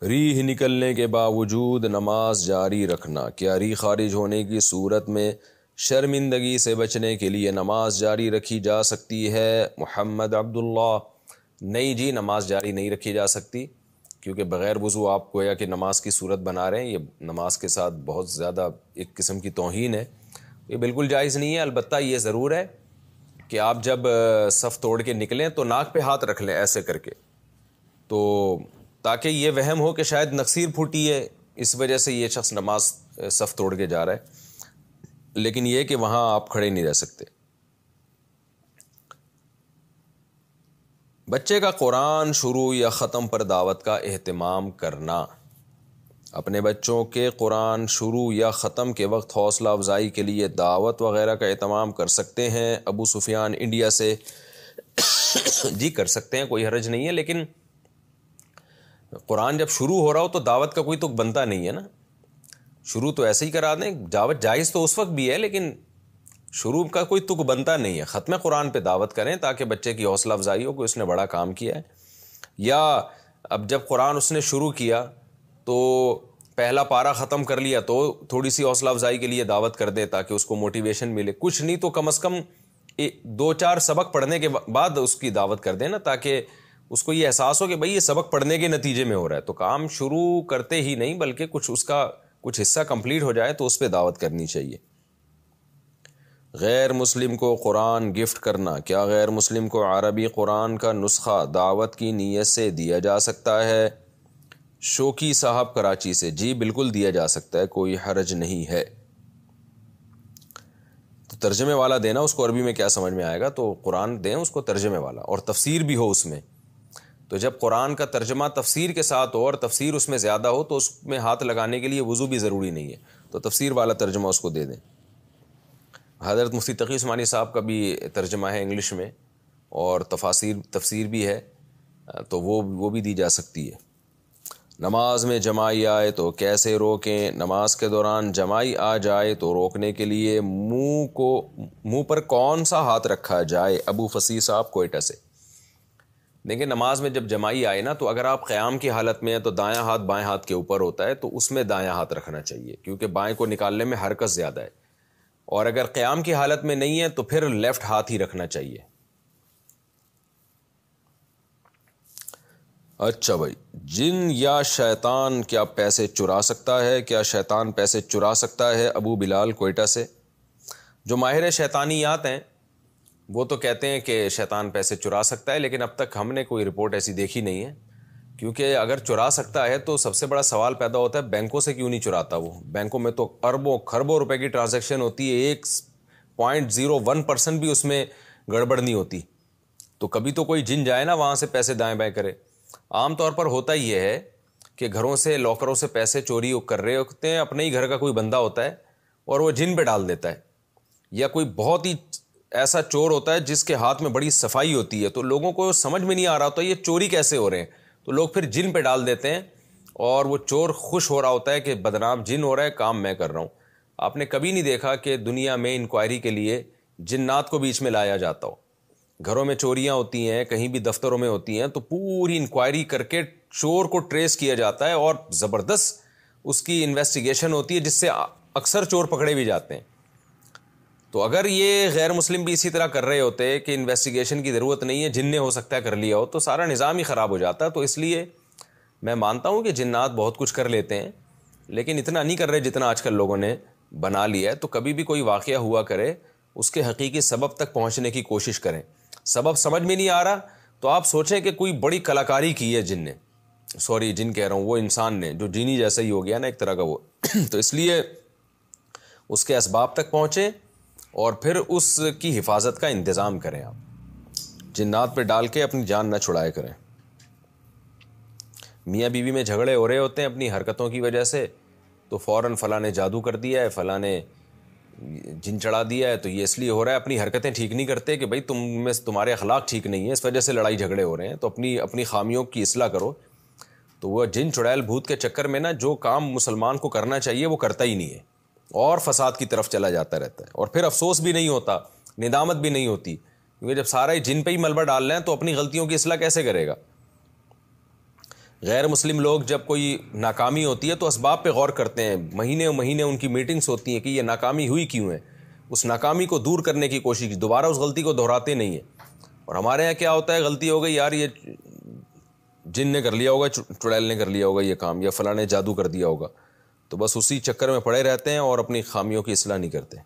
ریح نکلنے کے باوجود نماز جاری رکھنا، کیا ریح خارج ہونے کی صورت میں شرمندگی سے بچنے کے لیے نماز جاری رکھی جا سکتی ہے؟ محمد عبداللہ: نہیں جی، نماز جاری نہیں رکھی جا سکتی، کیونکہ بغیر وضو آپ گویا کہ نماز کی صورت بنا رہے ہیں۔ یہ نماز کے ساتھ بہت زیادہ ایک قسم کی توہین ہے، یہ بالکل جائز نہیں ہے۔ البتہ یہ ضرور ہے کہ آپ جب صف توڑ کے نکلیں تو ناک پہ ہاتھ رکھ لیں ایسے کر کے، تو تاکہ یہ وہم ہو کہ شاید نکسیر پھوٹی ہے، اس وجہ سے یہ شخص نماز صف توڑ کے جا رہا ہے، لیکن یہ کہ وہاں آپ کھڑے نہیں رہ سکتے۔ بچے کا قرآن شروع یا ختم پر دعوت کا اہتمام کرنا۔ اپنے بچوں کے قرآن شروع یا ختم کے وقت حوصلہ افزائی کے لیے دعوت وغیرہ کا اہتمام کر سکتے ہیں۔ ابو سفیان انڈیا سے: جی کر سکتے ہیں، کوئی حرج نہیں ہے، لیکن قرآن جب شروع ہو رہا ہو تو دعوت کا کوئی تک بنتا نہیں ہے نا۔ شروع تو ایسے ہی کرا دیں، دعوت جائز تو اس وقت بھی ہے، لیکن شروع کا کوئی تک بنتا نہیں ہے۔ ختم قرآن پہ دعوت کریں تاکہ بچے کی حوصلہ افزائی ہو کہ اس نے بڑا کام کیا ہے، یا اب جب قرآن اس نے شروع کیا تو پہلا پارہ ختم کر لیا تو تھوڑی سی حوصلہ افزائی کے لیے دعوت کر دیں تاکہ اس کو موٹیویشن ملے، کچھ نہیں تو کم از کم 2-4 سبق پڑھنے کے بعد اس کی دعوت کر دیں نا، تاکہ اس کو یہ احساس ہو کہ بھئی یہ سبق پڑھنے کے نتیجے میں ہو رہا ہے۔ تو کام شروع کرتے ہی نہیں بلکہ کچھ اس کا کچھ حصہ کمپلیٹ ہو جائے تو اس پہ دعوت کرنی چاہیے۔ غیر مسلم کو قرآن گفٹ کرنا، کیا غیر مسلم کو عربی قرآن کا نسخہ دعوت کی نیت سے دیا جا سکتا ہے؟ شوکی صاحب کراچی سے: جی بالکل دیا جا سکتا ہے، کوئی حرج نہیں ہے۔ تو ترجمے والا دینا، اس کو عربی میں کیا سمجھ میں آئے گا، تو قرآن دیں اس کو ترجمے والا، اور تفسیر بھی ہو اس میں۔ تو جب قرآن کا ترجمہ تفسیر کے ساتھ ہو اور تفسیر اس میں زیادہ ہو تو اس میں ہاتھ لگانے کے لیے وضو بھی ضروری نہیں ہے، تو تفسیر والا ترجمہ اس کو دے دیں۔ حضرت مفتی تقی عثمانی صاحب کا بھی ترجمہ ہے انگلش میں، اور تفسیر بھی ہے، تو وہ بھی دی جا سکتی ہے۔ نماز میں جمائی آئے تو کیسے روکیں؟ نماز کے دوران جمائی آ جائے تو روکنے کے لیے منہ پر کون سا ہاتھ رکھا جائے؟ ابو فصیح صاحب کوئٹہ سے: دیکھیں، نماز میں جب جمائی آئے نا، تو اگر آپ قیام کی حالت میں ہیں تو دایاں ہاتھ بائیں ہاتھ کے اوپر ہوتا ہے، تو اس میں دایاں ہاتھ رکھنا چاہیے، کیونکہ بائیں کو نکالنے میں حرکت زیادہ ہے، اور اگر قیام کی حالت میں نہیں ہے تو پھر لیفٹ ہاتھ ہی رکھنا چاہیے۔ اچھا بھائی، جن یا شیطان کیا پیسے چرا سکتا ہے؟ کیا شیطان پیسے چرا سکتا ہے؟ ابو بلال کوئٹہ سے: جو ماہر شیطانیات ہیں وہ تو کہتے ہیں کہ شیطان پیسے چرا سکتا ہے، لیکن اب تک ہم نے کوئی رپورٹ ایسی دیکھی نہیں ہے، کیونکہ اگر چرا سکتا ہے تو سب سے بڑا سوال پیدا ہوتا ہے بینکوں سے کیوں نہیں چراتا وہ؟ بینکوں میں تو اربوں خربوں روپے کی ٹرانزیکشن ہوتی ہے، 1.01% بھی اس میں گڑبڑ نہیں ہوتی، تو کبھی تو کوئی جن جائے نا وہاں سے پیسے دائیں بائیں کرے۔ عام طور پر ہوتا یہ ہے کہ گھروں سے لاکروں سے پیسے چوری کر رہے ہوتے ہیں، اپنے ہی گھر کا کوئی بندہ ہوتا ہے اور وہ جن پہ ڈال دیتا ہے، یا کوئی بہت ہی ایسا چور ہوتا ہے جس کے ہاتھ میں بڑی صفائی ہوتی ہے، تو لوگوں کو سمجھ میں نہیں آ رہا ہوتا یہ چوری کیسے ہو رہے ہیں، تو لوگ پھر جن پہ ڈال دیتے ہیں، اور وہ چور خوش ہو رہا ہوتا ہے کہ بدنام جن ہو رہا ہے، کام میں کر رہا ہوں۔ آپ نے کبھی نہیں دیکھا کہ دنیا میں انکوائری کے لیے جنات کو بیچ میں لایا جاتا ہو؟ گھروں میں چوریاں ہوتی ہیں، کہیں بھی دفتروں میں ہوتی ہیں، تو پوری انکوائری کر کے چور کو ٹریس کیا جاتا ہے، اور زبردست اس کی انویسٹیگیشن ہوتی ہے، جس سے اکثر چور پکڑے بھی جاتے ہیں۔ تو اگر یہ غیر مسلم بھی اسی طرح کر رہے ہوتے کہ انویسٹیگیشن کی ضرورت نہیں ہے، جن نے ہو سکتا ہے کر لیا ہو، تو سارا نظام ہی خراب ہو جاتا ہے۔ تو اس لیے میں مانتا ہوں کہ جنات بہت کچھ کر لیتے ہیں، لیکن اتنا نہیں کر رہے جتنا آج کل لوگوں نے بنا لیا ہے۔ تو کبھی بھی کوئی واقعہ ہوا کرے، اس کے حقیقی سبب تک پہنچنے کی کوشش کریں۔ سبب سمجھ میں نہیں آ رہا تو آپ سوچیں کہ کوئی بڑی کلاکاری کی ہے جن نے، جن کہہ رہا ہوں، وہ انسان نے، جو جینی جیسا ہی ہو گیا نا ایک طرح کا وہ تو اس لیے اس کے اسباب تک پہنچیں اور پھر اس کی حفاظت کا انتظام کریں۔ آپ جنات پہ ڈال کے اپنی جان نہ چھڑائے کریں۔ میاں بیوی میں جھگڑے ہو رہے ہوتے ہیں اپنی حرکتوں کی وجہ سے، تو فوراً فلاں نے جادو کر دیا ہے، فلاں نے جن چڑھا دیا ہے، تو یہ اس لیے ہو رہا ہے، اپنی حرکتیں ٹھیک نہیں کرتے کہ بھائی تمہارے اخلاق ٹھیک نہیں ہے، اس وجہ سے لڑائی جھگڑے ہو رہے ہیں، تو اپنی خامیوں کی اصلاح کرو۔ تو وہ جن چڑیل بھوت کے چکر میں نا جو کام مسلمان کو کرنا چاہیے وہ کرتا ہی نہیں ہے، اور فساد کی طرف چلا جاتا رہتا ہے، اور پھر افسوس بھی نہیں ہوتا، ندامت بھی نہیں ہوتی، کیونکہ جب سارا جن پہ ہی ملبہ ڈال لیں تو اپنی غلطیوں کی اصلاح کیسے کرے گا؟ غیر مسلم لوگ جب کوئی ناکامی ہوتی ہے تو اسباب پہ غور کرتے ہیں، مہینے مہینے ان کی میٹنگز ہوتی ہیں کہ یہ ناکامی ہوئی کیوں ہے، اس ناکامی کو دور کرنے کی کوشش کی، دوبارہ اس غلطی کو دہراتے نہیں ہیں۔ اور ہمارے یہاں کیا ہوتا ہے، غلطی ہو گئی یار، یہ جن نے کر لیا ہوگا، چڑیل نے کر لیا ہوگا یہ کام، یا فلاں نے جادو کر دیا ہوگا، تو بس اسی چکر میں پڑے رہتے ہیں اور اپنی خامیوں کی اصلاح نہیں کرتے۔